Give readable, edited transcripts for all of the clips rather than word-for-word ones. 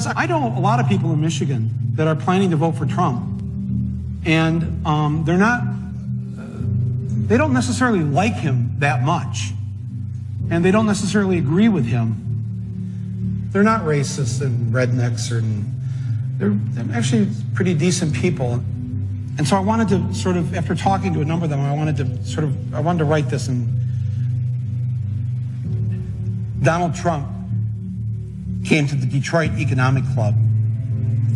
Because I know a lot of people in Michigan that are planning to vote for Trump, and they don't necessarily like him that much, and they don't necessarily agree with him. They're not racists and rednecks, they're actually pretty decent people. And so I wanted to sort of, after talking to a number of them, I wanted to write this. And Donald Trump came to the Detroit Economic Club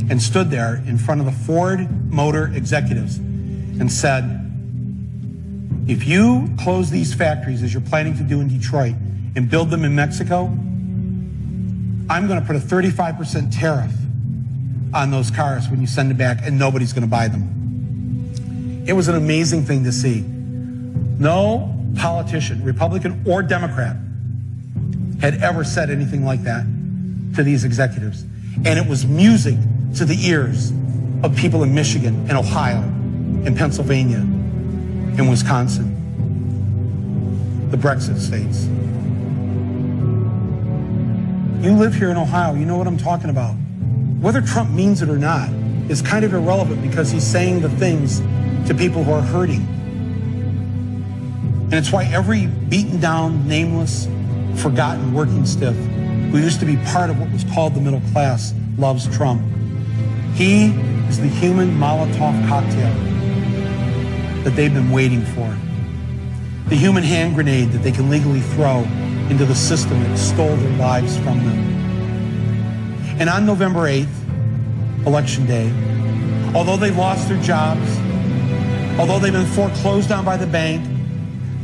and stood there in front of the Ford Motor executives and said, if you close these factories as you're planning to do in Detroit and build them in Mexico, I'm going to put a 35% tariff on those cars when you send them back, and nobody's going to buy them. It was an amazing thing to see. No politician, Republican or Democrat, had ever said anything like that to these executives. And it was music to the ears of people in Michigan and Ohio and Pennsylvania and Wisconsin, the Brexit states. You live here in Ohio, you know what I'm talking about. Whether Trump means it or not is kind of irrelevant, because he's saying the things to people who are hurting. And it's why every beaten down, nameless, forgotten working stiff who used to be part of what was called the middle class loves Trump. He is the human Molotov cocktail that they've been waiting for. The human hand grenade that they can legally throw into the system that stole their lives from them. And on November 8th, Election Day, although they lost their jobs, although they've been foreclosed on by the bank,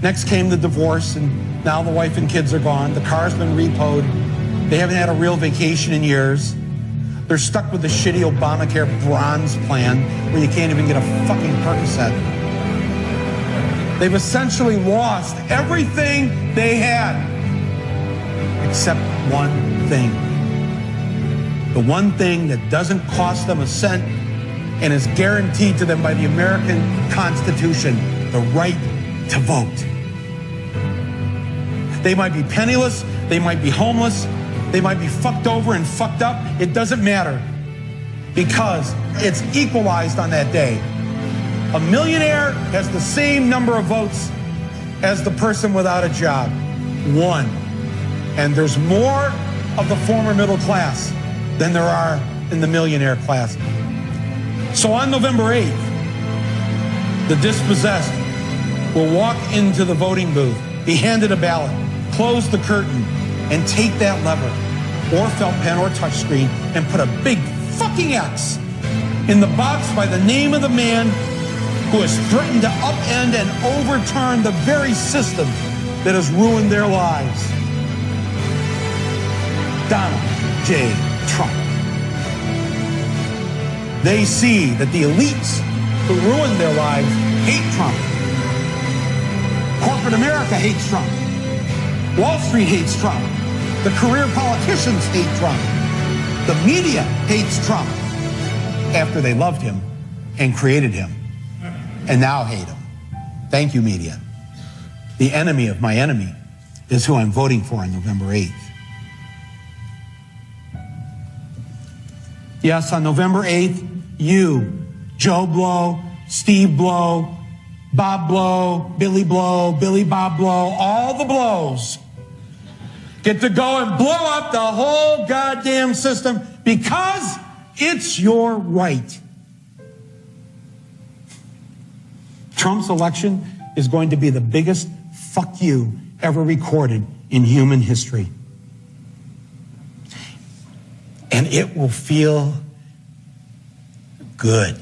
next came the divorce, and now the wife and kids are gone, the car's been repoed, they haven't had a real vacation in years, they're stuck with the shitty Obamacare bronze plan where you can't even get a fucking Percocet. They've essentially lost everything they had, except one thing. The one thing that doesn't cost them a cent and is guaranteed to them by the American Constitution, the right to vote. They might be penniless, they might be homeless, they might be fucked over and fucked up. It doesn't matter, because it's equalized on that day. A millionaire has the same number of votes as the person without a job. One. And there's more of the former middle class than there are in the millionaire class. So on November 8th, the dispossessed will walk into the voting booth, be handed a ballot, close the curtain, and take that lever, or felt pen or touchscreen, and put a big fucking X in the box by the name of the man who has threatened to upend and overturn the very system that has ruined their lives. Donald J. Trump. They see that the elites who ruined their lives hate Trump. Corporate America hates Trump. Wall Street hates Trump. The career politicians hate Trump. The media hates Trump after they loved him and created him, and now hate him. Thank you, media. The enemy of my enemy is who I'm voting for on November 8th. Yes, on November 8th, you, Joe Blow, Steve Blow, Bob Blow, Billy Bob Blow, all the blows get to go and blow up the whole goddamn system, because it's your right. Trump's election is going to be the biggest fuck you ever recorded in human history. And it will feel good.